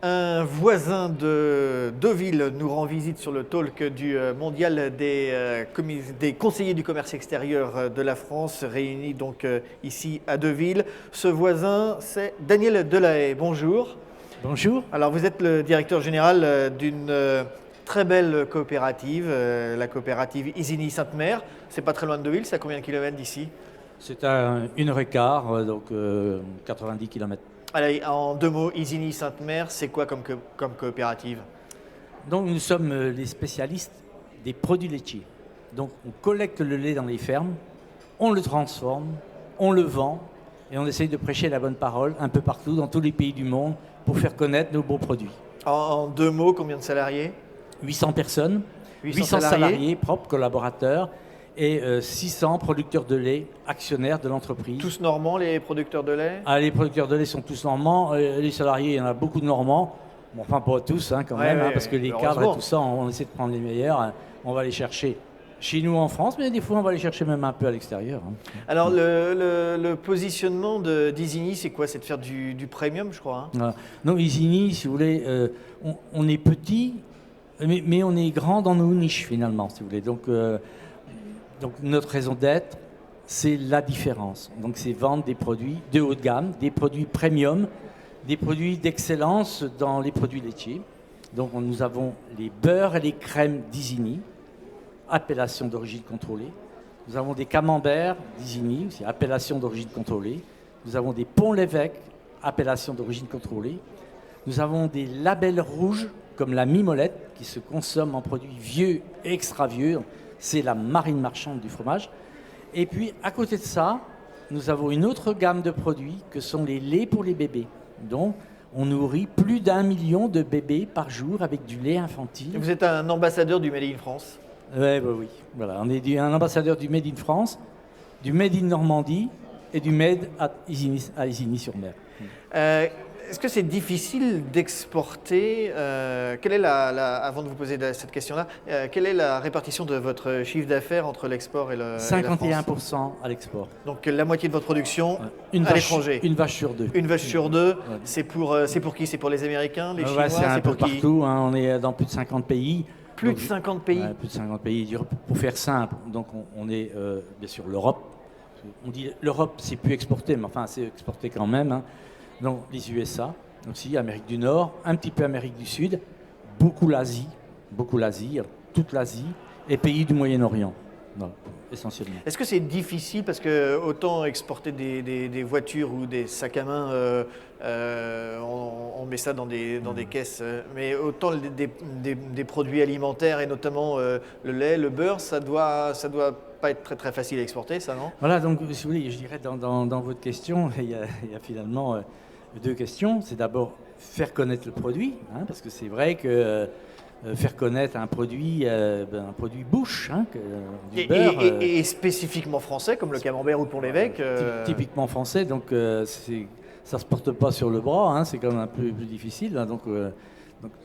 Un voisin de Deauville nous rend visite sur le talk du mondial des conseillers du commerce extérieur de la France, réunis donc ici à Deauville. Ce voisin, c'est Daniel Delahaye. Bonjour. Bonjour. Alors vous êtes le directeur général d'une très belle coopérative, la coopérative Isigny Sainte-Mère. C'est pas très loin de Deauville, c'est à combien de kilomètres d'ici? C'est à 1h15, donc 90 km. Allez, en deux mots, Isigny Sainte-Mère, c'est quoi comme coopérative? Donc nous sommes les spécialistes des produits laitiers. Donc on collecte le lait dans les fermes, on le transforme, on le vend et on essaye de prêcher la bonne parole un peu partout dans tous les pays du monde pour faire connaître nos beaux produits. En deux mots, combien de salariés? 800 personnes, 800 salariés propres, collaborateurs et 600 producteurs de lait, actionnaires de l'entreprise. Tous normands, les producteurs de lait? Les producteurs de lait sont tous normands, les salariés, il y en a beaucoup de normands. Bon, enfin, pas tous quand même, parce que les cadres et tout ça, on essaie de prendre les meilleurs, on va les chercher chez nous en France, mais des fois on va les chercher même un peu à l'extérieur. Alors le positionnement d'Isigny, c'est quoi? C'est de faire du premium, je crois. Non, Isigny, si vous voulez, on est petit, mais on est grand dans nos niches finalement, si vous voulez. Donc notre raison d'être, c'est la différence. Donc c'est vendre des produits de haut de gamme, des produits premium, des produits d'excellence dans les produits laitiers. Donc nous avons les beurres et les crèmes d'Isigny, appellation d'origine contrôlée. Nous avons des camemberts d'Isigny, c'est appellation d'origine contrôlée. Nous avons des ponts-l'évêque, appellation d'origine contrôlée. Nous avons des labels rouges comme la mimolette qui se consomme en produits vieux et extra vieux. C'est la marine marchande du fromage. Et puis, à côté de ça, nous avons une autre gamme de produits que sont les laits pour les bébés. Donc, on nourrit plus d'1 million de bébés par jour avec du lait infantile. Vous êtes un ambassadeur du Made in France? Oui. Voilà. On est un ambassadeur du Made in France, du Made in Normandie et du Made à Isigny-sur-Mer. Est-ce que c'est difficile d'exporter avant de vous poser cette question-là, quelle est la répartition de votre chiffre d'affaires entre l'export et la France? 51% à l'export. Donc la moitié de votre production à l'étranger. Une vache sur deux. Une vache sur deux. Ouais. C'est pour qui? C'est pour les Américains, les Chinois? C'est un peu partout. On est dans plus de 50 pays. Plus de 50 pays? Plus de 50 pays. Pour faire simple, donc on est bien sûr l'Europe. On dit l'Europe, c'est plus exporté, mais enfin c'est exporté quand même. Donc les USA, aussi Amérique du Nord, un petit peu Amérique du Sud, beaucoup l'Asie, toute l'Asie et pays du Moyen-Orient, essentiellement. Est-ce que c'est difficile parce que autant exporter des voitures ou des sacs à main, on met ça dans des caisses, mais autant des produits alimentaires et notamment le lait, le beurre, ça doit pas être très très facile à exporter, ça, non? Voilà, donc si vous voulez, je dirais dans votre question, il y a finalement deux questions. C'est d'abord faire connaître le produit, parce que c'est vrai que faire connaître un produit bouche, du beurre. Et spécifiquement français, comme le camembert ou le pont-l'évêque. Typiquement français, donc ça ne se porte pas sur le bras, c'est quand même un peu plus difficile. Donc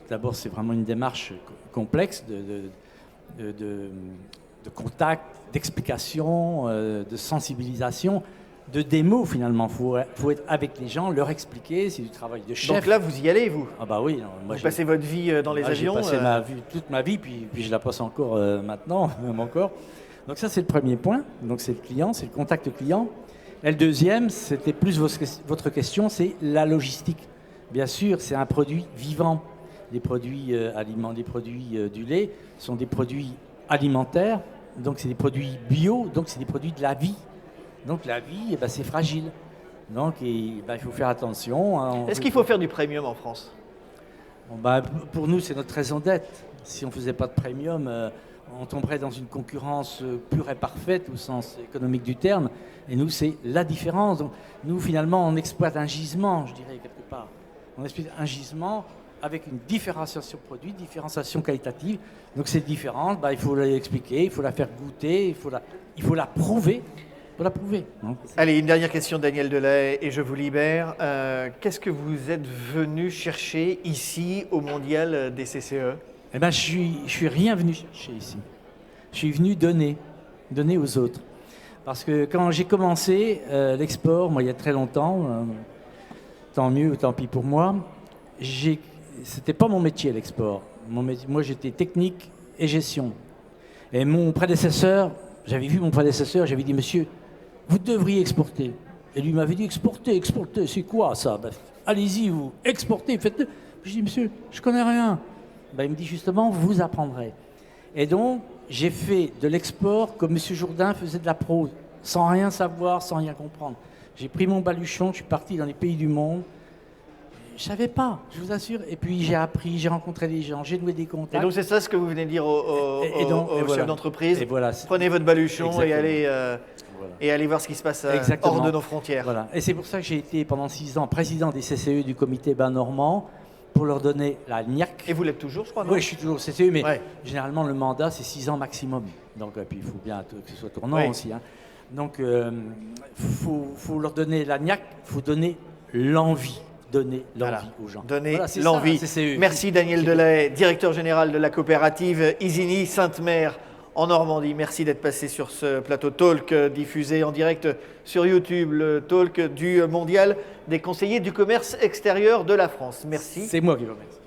d'abord, c'est vraiment une démarche complexe de contact, d'explication, de sensibilisation, de démo finalement. Il faut être avec les gens, leur expliquer, c'est du travail de chef. Donc là, vous y allez, vous? Ah bah oui. Vous passez votre vie dans les avions? J'ai passé toute ma vie, puis je la passe encore maintenant, même encore. Donc ça, c'est le premier point. Donc c'est le client, c'est le contact client. Et le deuxième, c'était plus votre question, c'est la logistique. Bien sûr, c'est un produit vivant. Les produits aliments, les produits du lait sont des produits alimentaires. Donc c'est des produits bio, donc c'est des produits de la vie. Donc la vie, c'est fragile. Donc il faut faire attention. Est-ce qu'il faut faire du premium en France? Pour nous, c'est notre raison d'être. Si on ne faisait pas de premium, on tomberait dans une concurrence pure et parfaite au sens économique du terme. Et nous, c'est la différence. Donc, nous, finalement, on exploite un gisement, je dirais, quelque part. On exploite un gisement avec une différenciation produit, différenciation qualitative. Donc cette différence, il faut l'expliquer, il faut la faire goûter, il faut la prouver. Allez, une dernière question, Daniel Delahaye, et je vous libère. Qu'est-ce que vous êtes venu chercher ici au Mondial des CCE? Je suis rien venu chercher ici. Je suis venu donner aux autres. Parce que quand j'ai commencé l'export, il y a très longtemps, tant mieux ou tant pis pour moi, c'était pas mon métier l'export. Moi j'étais technique et gestion. Et mon prédécesseur, j'avais vu mon prédécesseur, j'avais dit monsieur, vous devriez exporter. Et lui m'avait dit exporter, c'est quoi ça? Ben, allez-y vous, exportez, faites-le. Je dis monsieur, je connais rien. Ben, il me dit justement, vous apprendrez. Et donc j'ai fait de l'export comme monsieur Jourdain faisait de la prose, sans rien savoir, sans rien comprendre. J'ai pris mon baluchon, je suis parti dans les pays du monde. Je savais pas, je vous assure. Et puis j'ai appris, j'ai rencontré des gens, j'ai noué des contacts. Et donc c'est ça ce que vous venez de dire aux chefs d'entreprise. Voilà. Prenez votre baluchon Exactement. et allez voir ce qui se passe hors de nos frontières. Voilà. Et c'est pour ça que j'ai été pendant 6 ans président des CCE du comité bain normand pour leur donner la niaque. Et vous l'êtes toujours, je crois, non? Oui, je suis toujours CCE, mais généralement le mandat c'est 6 ans maximum. Donc puis il faut bien que ce soit tournant aussi. Hein. Donc faut leur donner la niaque, il faut donner l'envie. Donner l'envie aux gens. Donner l'envie. Merci Daniel Delahaye, directeur général de la coopérative Isigny Sainte-Mère en Normandie. Merci d'être passé sur ce plateau Talk diffusé en direct sur YouTube, le Talk du Mondial des conseillers du commerce extérieur de la France. Merci. C'est moi qui vous remercie.